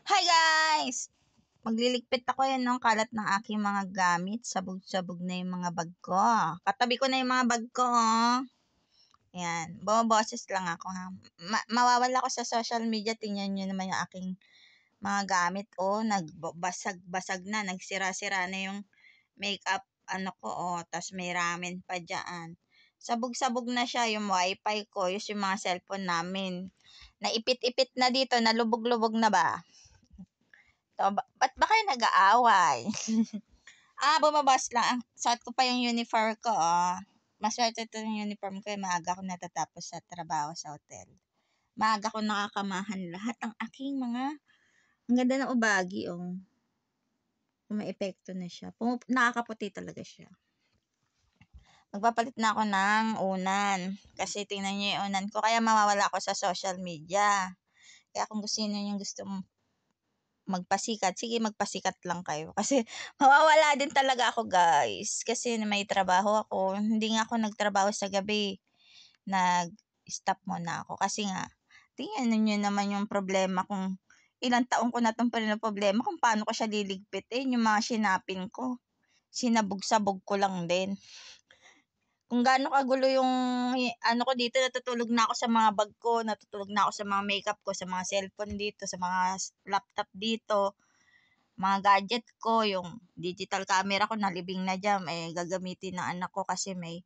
Hi guys! Magliligpit ako yan ng kalat ng aking mga gamit. Sabog-sabog na yung mga bag ko. Katabi ko na yung mga bag ko. Oh. Yan. Bumaboses lang ako ha. Mawawala ako sa social media. Tingnan nyo naman yung aking mga gamit. Oh, nagbasag-basag na. Nagsira-sira na yung makeup ano ko. Oh, tas may ramen pa dyan. Sabog-sabog na siya yung wifi ko. Yung mga cellphone namin. Naipit-ipit na dito. Nalubog-lubog na ba? So, ba't ba kayo nag-aaway? Bumabas lang. Suot ko pa yung uniform ko, oh. Maswerte ito yung uniform ko. Maaga ako natatapos sa trabaho sa hotel. Maaga ko nakakamahan lahat ang aking mga, ang ganda ng ubagi, oh. May epekto na siya. Nakakaputi talaga siya. Magpapalit na ako ng unan. Kasi tingnan niyo yung unan ko. Kaya mawawala ako sa social media. Kaya kung gusto niyo yung gusto magpasikat, sige magpasikat lang kayo. Kasi mawawala din talaga ako guys. Kasi may trabaho ako. Hindi nga ako nagtrabaho sa gabi. Nag-stop muna ako. Kasi nga, tingnan nyo naman yung problema kung ilang taon ko na itong problema kung paano ko siya liligpitin. Yung mga sinapin ko. Sinabog-sabog ko lang din. Kung gaano kagulo yung ano ko dito, natutulog na ako sa mga bag ko, natutulog na ako sa mga makeup ko, sa mga cellphone dito, sa mga laptop dito, mga gadget ko, yung digital camera ko nalibing na dyan, gagamitin ng anak ko kasi may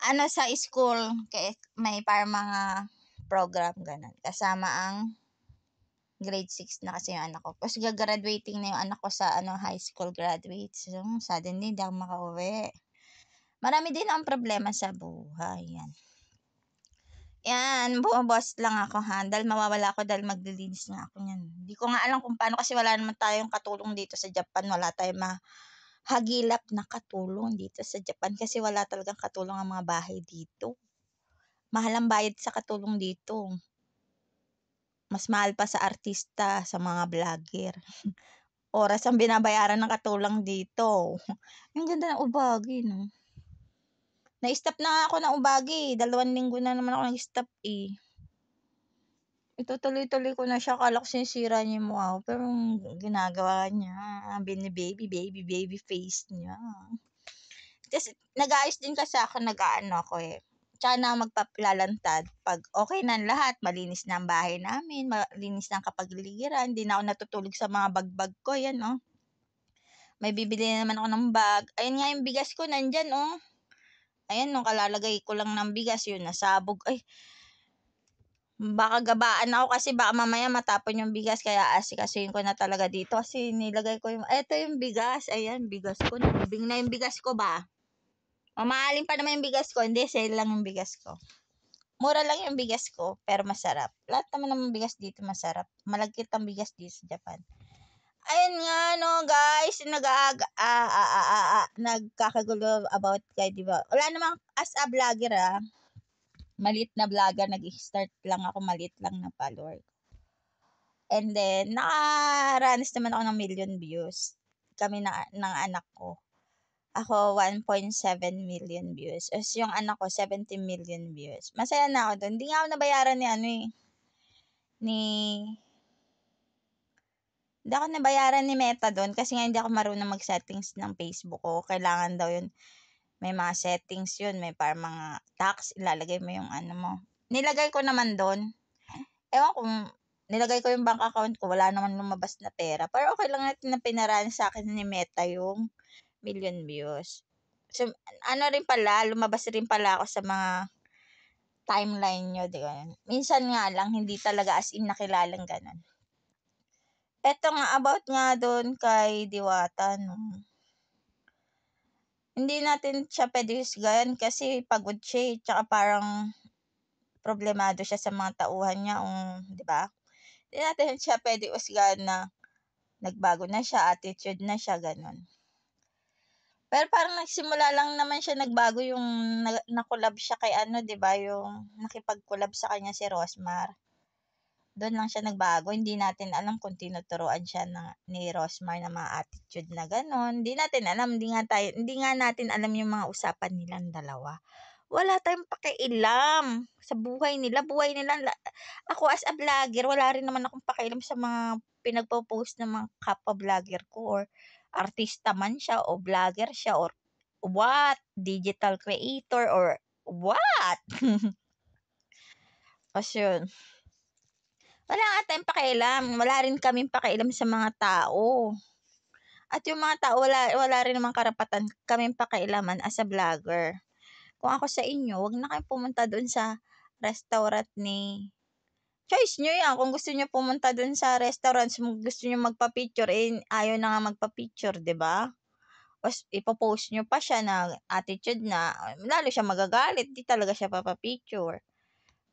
ano sa school, kaya may para mga program ganun. Kasama ang grade 6 na kasi yung anak ko. Tapos gagraduating na yung anak ko sa high school graduate. So, suddenly, hindi ako makauwi. Marami din ang problema sa buhay. Yan, bumabos lang ako ha. Dahil mawawala ako dahil maglilinis nga ako yan. Hindi ko nga alam kung paano kasi wala naman tayong katulong dito sa Japan. Wala tayong mahagilap na katulong dito sa Japan kasi wala talagang katulong ang mga bahay dito. Mahal ang bayad sa katulong dito. Mas mahal pa sa artista, sa mga vlogger. Oras ang binabayaran ng katulong dito. Ang ganda ng ubagi, no? Na-stop na ako ng ubagi. 2 linggo na naman ako nag-stop eh. Itutuloy-tuloy ko na siya. Akala ko sinisira niya yung mukha ko. Pero ginagawa niya. Baby face niya. Kasi nag-aayos din kasi ako. Nag-aano ako eh. Tsaka na magpapalalantad. Pag okay na lahat, malinis na ang bahay namin. Malinis na ang kapagiligiran. Hindi na ako natutulog sa mga bagbag ko. Yan oh. May bibili na naman ako ng bag. Ayun nga yung bigas ko. Nandyan oh. Ayan, nung kalalagay ko lang ng bigas, yun, nasabog. Ay, baka gabaan ako kasi baka mamaya matapon yung bigas. Kaya asikasuhin ko na talaga dito. Kasi nilagay ko yung, eto yung bigas. Ayan, bigas ko. Nalibing na yung bigas ko ba? Mamahalin pa naman yung bigas ko. Hindi, sale lang yung bigas ko. Mura lang yung bigas ko, pero masarap. Lahat naman ng bigas dito masarap. Malagkit ang bigas dito sa Japan. Ayun nga, no, guys, nagkakagulo about kay, di ba? Wala namang as a vlogger, maliit na vlogger, nag-start lang ako, maliit lang na follower. And then, nakaranas naman ako ng million views. Kami ng anak ko. Ako, 1.7 million views. As yung anak ko, 70 million views. Masaya na ako doon. Hindi nga ako nabayaran ni Hindi ako nabayaran ni Meta doon kasi nga hindi ako marunong mag-settings ng Facebook ko. Kailangan daw yun. May mga settings yun. May para mga tax. Ilalagay mo yung ano mo. Nilagay ko naman doon. Ewan kung nilagay ko yung bank account ko. Wala naman lumabas na pera. Pero okay lang natin na pinaraan sa akin ni Meta yung million views. So, ano rin pala, lumabas rin pala ako sa mga timeline nyo. Di ba? Minsan nga lang, hindi talaga as in nakilalang ganun. Eto nga, about nga doon kay Diwata, no. Hindi natin siya pwede husgahan kasi pagod siya eh. Tsaka parang problemado siya sa mga tauhan niya. Di ba? Hindi natin siya pwede husgahan na nagbago na siya, attitude na siya, ganun. Pero parang nagsimula lang naman siya nagbago yung na-collab siya kay di ba? Yung nakipag-collab sa kanya si Rosmar. Doon lang siya nagbago. Hindi natin alam kung tinuturuan siya ni Rosmar na mga attitude na gano'n. Hindi natin alam. Hindi nga natin alam yung mga usapan nilang dalawa. Wala tayong pakialam sa buhay nila. Ako as a vlogger, wala rin naman akong pakialam sa mga pinagpo-post ng mga kapwa vlogger ko or artista man siya o vlogger siya or what, digital creator or what. Kasi yun, wala nga tayong pakialam, wala rin kaming pakialam sa mga tao. At yung mga tao wala rin namang karapatan kaming pakialaman as a vlogger. Kung ako sa inyo, wag na kayong pumunta doon sa restaurant ni choice niyo 'yan kung gusto niyo pumunta do'n sa restaurant, gusto niyo magpa-picture, eh, ayaw na nga magpa-picture, 'di ba? Tapos ipo-post niyo pa siya na attitude na, lalo siya magagalit, 'di talaga siya papa-picture,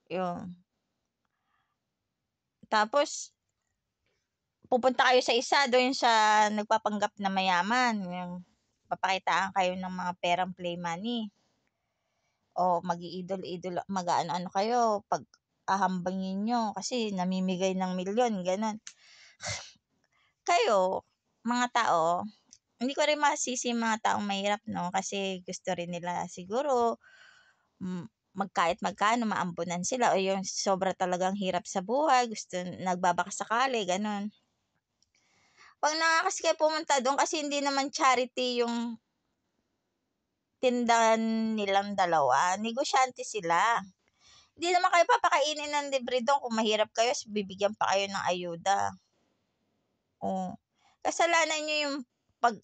'yun. Tapos pupunta kayo sa isa do'n sa nagpapanggap na mayaman, yung papakitaan kayo ng mga perang play money. O mag-iidol-idol mag-aano-ano kayo, pag-ahambangin niyo kasi namimigay ng milyon, gano'n. Kayo, mga tao, hindi ko rin masisi yung mga taong mahirap 'no, kasi gusto rin nila siguro, kahit magkano maambunan sila o yung sobra talagang hirap sa buhay, gusto nagbabakasakali, gano'n. 'Pag na kasi kayo pumunta do'n kasi hindi naman charity yung tindahan nilang dalawa, negosyante sila. Hindi naman kayo papakainin ng libre do'n kung mahirap kayo bibigyan pa kayo ng ayuda. Oh, kasalanan niyo yung 'pag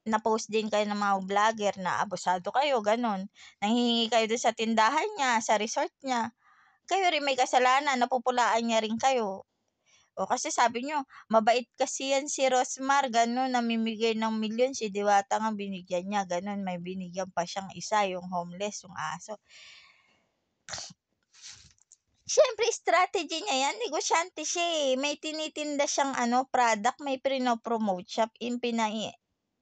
na-post din kayo ng mga vlogger na abusado kayo gano'n, nanghihingi kayo do'n sa tindahan niya, sa resort niya, kayo rin may kasalanan, napupulaan niya rin kayo. O kasi sabi niyo, mabait kasi yan si Rosmar gano'n, namimigay ng milyon, si Diwata nga binigyan niya gano'n, may binigyan pa siyang isa, yung homeless, yung aso. Siyempre strategy niya yan, negosyante siya, eh. May tinitinda siyang product, may prino-promote siya,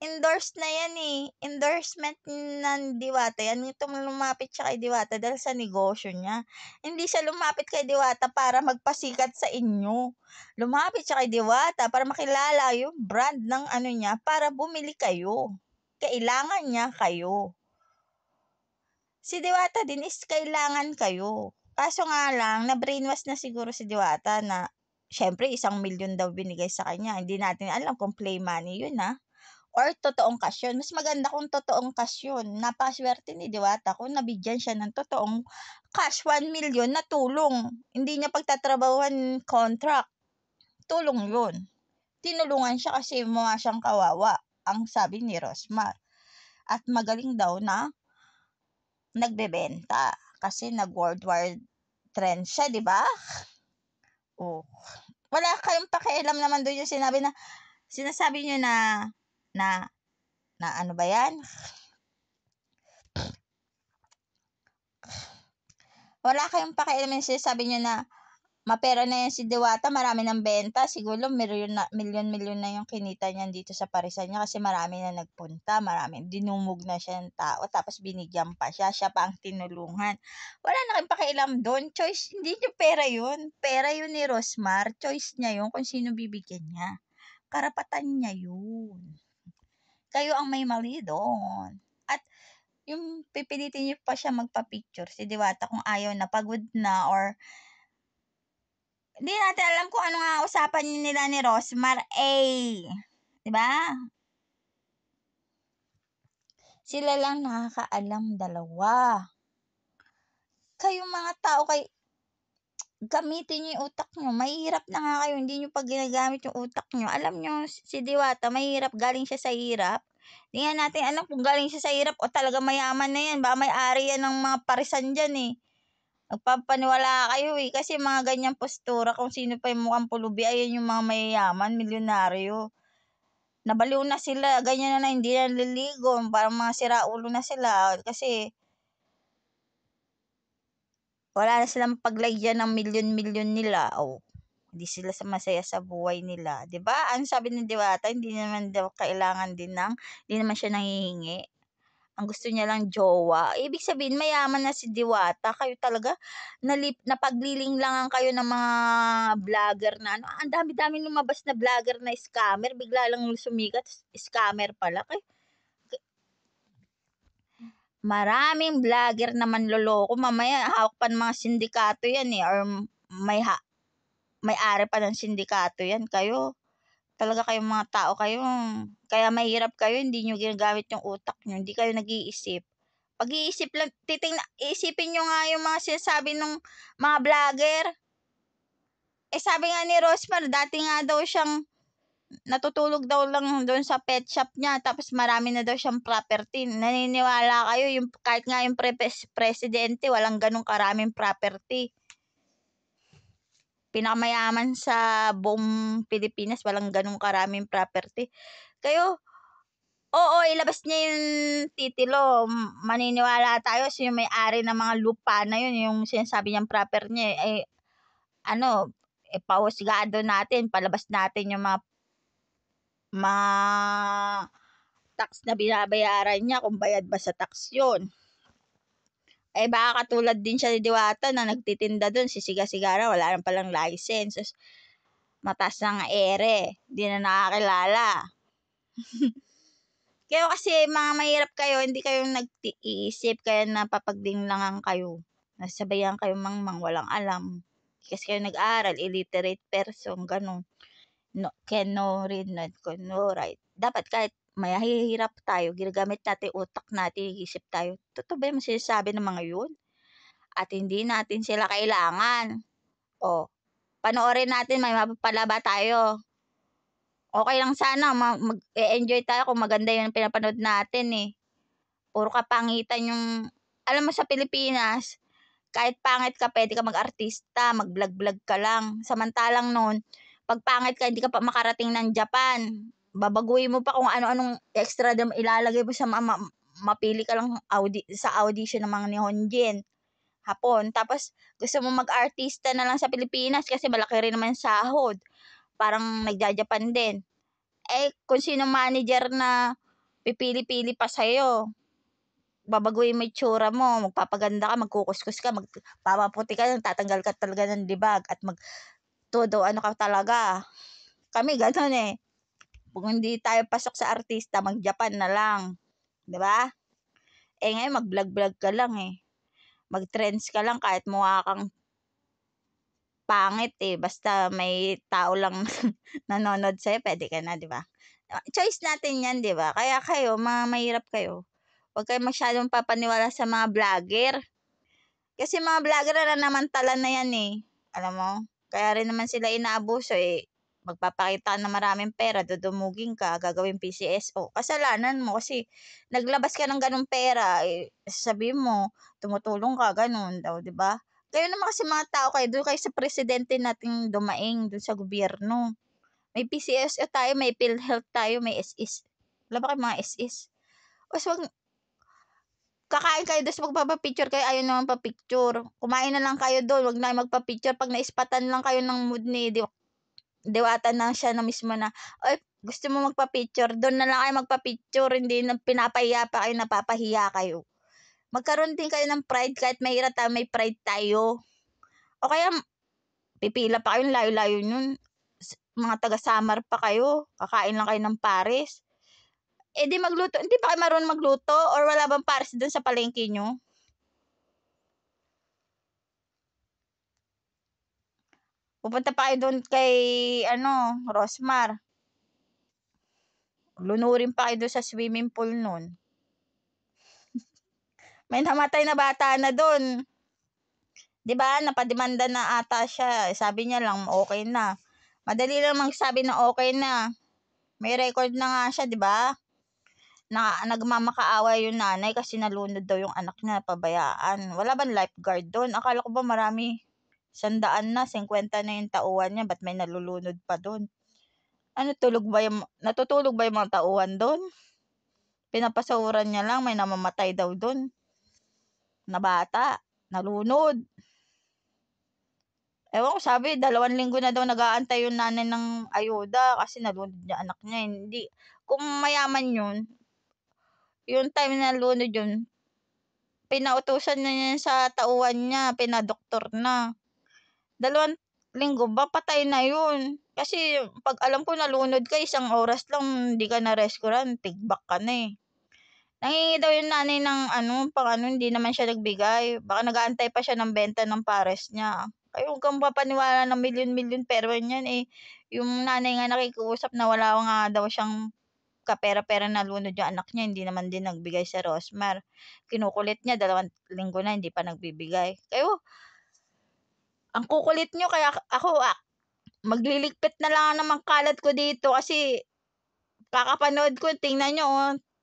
endorse na yan, eh. Endorsement ng Diwata yan. Itong lumapit siya kay Diwata dahil sa negosyo niya. Hindi siya lumapit kay Diwata para magpasikat sa inyo. Lumapit siya kay Diwata para makilala yung brand ng niya para bumili kayo. Kailangan niya kayo. Si Diwata din is kailangan kayo. Kaso nga lang, na-brainwash na siguro si Diwata na syempre 1,000,000 daw binigay sa kanya. Hindi natin alam kung play money yun or totoong cash yun. Mas maganda kung totoong cash yun. Napaswerte ni Diwata kung nabigyan siya ng totoong cash 1,000,000 na tulong. Hindi niya pagtatrabahuan contract. Tulong yun. Tinulungan siya kasi mukha siyang kawawa, ang sabi ni Rosmar. At magaling daw na nagbebenta kasi nag-worldwide trend siya, 'di ba? Oh. Wala kayong pakialam naman doon yung sinasabi niyo na na ano ba 'yan? Wala kayong pakialam yung sinasabi niyo na mapera na yan si Diwata, marami ng benta, siguro milyon-milyon na yung kinita niyan dito sa parisan niya kasi marami na nagpunta, dinumog na siya ng tao tapos binigyan pa siya, siya pa ang tinulungan. Wala na kayong pakialam doon, choice, hindi niyo pera yun ni Rosmar, choice niya yun kung sino bibigyan niya. Karapatan niya yun. Kayo ang may mali doon. At yung pipilitin niyo pa siya magpa-picture si Diwata kung ayaw na, pagod na or hindi natin alam kung ano nga usapan nila ni Rosmar, 'di ba? Sila lang nakakaalam dalawa. Kayong mga tao gamitin niyo yung utak niyo. Mahirap na nga kayo, hindi niyo pa ginagamit yung utak niyo. Alam niyo si Diwata mahirap, galing siya sa hirap. Hindi nga natin alam kung galing siya sa hirap o talagang mayaman na yan. Baka may-ari yan ng mga parisan diyan, eh. Magpapaniwala kayo, eh, kasi mga ganyang postura kung sino pa yung mukhang pulubi, ayan yung mga mayayaman, milyonaryo. Nabaliw na sila, ganyan na hindi na naliligo, parang mga siraulo na sila kasi wala na silang paglagyan ng milyon-milyon nila. Hindi sila masaya sa buhay nila, 'di ba? Ang sabi ni Diwata, hindi naman daw kailangan din hindi naman siya nanghihingi. Ang gusto niya lang jowa. Ibig sabihin mayaman na si Diwata, kayo talaga napaglilinglangan kayo ng mga vlogger na ang dami-dami lumabas na vlogger na scammer, bigla lang sumikat, scammer pala. Maraming vlogger na manloloko, mamaya hawak pa ng mga sindikato yan, eh, or may may-ari pa ng sindikato yan, kayo. Talaga kayong mga tao kayo, kaya mahirap kayo, hindi nyo ginagamit yung utak nyo, hindi kayo nag-iisip. Pag-iisip lang, iisipin nyo nga yung mga sinasabi ng mga vlogger. Sabi nga ni Rosmar, dati nga daw siyang natutulog daw lang doon sa pet shop niya, tapos marami na daw siyang property. Naniniwala kayo, kahit nga yung presidente, walang ganong karaming property. Pinakamayaman sa buong Pilipinas, walang ganong karaming property. Kayo, oo, ilabas niya yung titulo. Maniniwala tayo sa yung may-ari ng mga lupa na yun, yung sinasabi niyang property niya, pahusgado natin, palabas natin yung mga tax na binabayaran niya, kung bayad ba sa tax yun. Baka katulad din siya ni Diwata na nagtitinda dun, sisiga-sigara, wala nang palang license. Mataas ng ere, di na nakakilala. Kaya kasi mga mahirap kayo, hindi kayo nag-iisip, kaya napapagdinglangan kayo. Nasabayan kayo mang walang alam. Kasi kayo nag-aaral, illiterate person, ganun. No, can no read, not can no write. Dapat kahit mahihirap tayo, ginagamit natin utak natin, iisip tayo. Totoo ba yung sinasabi ng mga yun? At hindi natin sila kailangan. Panoorin natin, may mapapalaba tayo. Okay lang sana, mag-enjoy tayo kung maganda yung pinapanood natin eh. Puro kapangitan yung, alam mo sa Pilipinas, kahit pangit ka, pwede ka mag-artista, mag-vlog-vlog ka lang. Samantalang noon, pag pangit ka, hindi ka pa makarating ng Japan. Babaguhin mo pa kung ano-anong extra ilalagay mo sa mapili ka lang sa audition ng mga ni Honjin. Hapon. Tapos, gusto mo mag-artista na lang sa Pilipinas kasi malaki rin naman sahod. Parang nagja-Japan din. Kung sino manager na pipili-pili pa sa'yo, babaguhin mo yung tsura mo, magpapaganda ka, magkukuskus ka, magpapaputi ka, tatanggal ka talaga ng libag, at ano ka talaga. Kami gano'n eh. Kung hindi tayo pasok sa artista, mag-Japan na lang. Diba? Ngayon, mag-vlog-vlog ka lang eh. Mag-trends ka lang kahit mukha kang pangit eh. Basta may tao lang nanonood sa'yo, pwede ka na, diba? Choice natin yan, diba? Kaya kayo, mahirap kayo. Huwag kayo masyadong papaniwala sa mga vlogger. Kasi mga vlogger na namantala na yan eh. Alam mo? Kaya rin naman sila inaabuso eh. Magpapakita na maraming pera, dudumugin ka, gagawin PCSO. Kasalanan mo kasi naglabas ka ng ganung pera, sabihin mo, tumutulong ka, ganun daw, di ba? Kayo naman kasi mga tao kayo, doon kayo sa presidente nating dumaing, doon sa gobyerno. May PCSO tayo, may PhilHealth tayo, may SS. Wala ba kayo mga SS? O so, kakain kayo doon, magpapapicture kayo, ayaw naman papicture. Kumain na lang kayo doon, wag na magpapicture. Pag naispatan lang kayo ng mood ni Diwata na siya na mismo na, gusto mo magpapicture, doon na lang kayo magpapicture, hindi na pinapahiya pa kayo, napapahiya kayo. Magkaroon din kayo ng pride, kahit mahirap tayo, may pride tayo. O kaya, pipila pa kayo, layo-layo nun. Mga taga-Samar pa kayo, kakain lang kayo ng Paris. Di magluto, hindi pa kayo marunong magluto? Or wala bang Paris doon sa palengke nyo? Pupunta pa kayo doon kay, Rosmar. Lunurin pa kayo doon sa swimming pool nun. May namatay na bata na doon. Diba? Napademanda na ata siya. Sabi niya lang, okay na. Madali lang magsabi na okay na. May record na nga siya, diba? Nagmamakaawa yung nanay kasi nalunod daw yung anak niya, pabayaan. Wala bang lifeguard doon? Akala ko ba marami? 100 na, 50 na yung tauhan niya. Ba't may nalulunod pa doon? Natutulog ba yung mga tauhan doon? Pinapasawuran niya lang, may namamatay daw doon. Na bata, nalunod. Ewan ko, sabi, 2 linggo na daw nag-aantay yung nanay ng ayuda kasi nalunod niya anak niya. Hindi. Kung mayaman yun, yung time na nalunod yun, pinautusan na niya sa tauhan niya, pinadoktor na. 2 linggo ba, patay na yun. Kasi pag alam ko nalunod ka, 1 oras lang, hindi ka na restaurant, tigbak ka na eh. Nangingi daw yung nanay ng hindi naman siya nagbigay. Baka nag-aantay pa siya ng benta ng pares niya. Kaya huwag kang papaniwala ng milyon-milyon pero niyan, eh, yung nanay nga nakikiusap na wala nga daw siyang kapera-pera na lunod yung anak niya, hindi naman din nagbigay si Rosmar. Kinukulit niya 2 linggo na hindi pa nagbibigay. Kayo, ang kukulit niyo kaya ako, magliligpit na lang ng kalat ko dito kasi kakapanood ko tingnan niyo,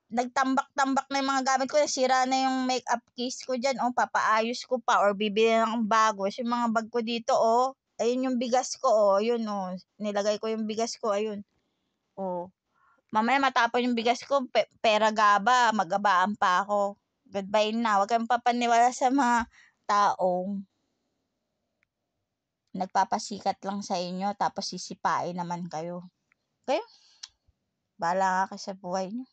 nagtambak-tambak na yung mga gamit ko, nasira na yung makeup case ko diyan, papaayos ko pa or bibili na ng bago. Yung mga bag ko dito, ayun yung bigas ko, yun, nilagay ko yung bigas ko, ayun. Mamaya matapon yung bigas ko, pera gaba, magabaan pa ako. Goodbye na, huwag kayong papaniwala sa mga taong nagpapasikat lang sa inyo tapos sisipain naman kayo. Kayo, bahala nga kayo sa buhay niyo.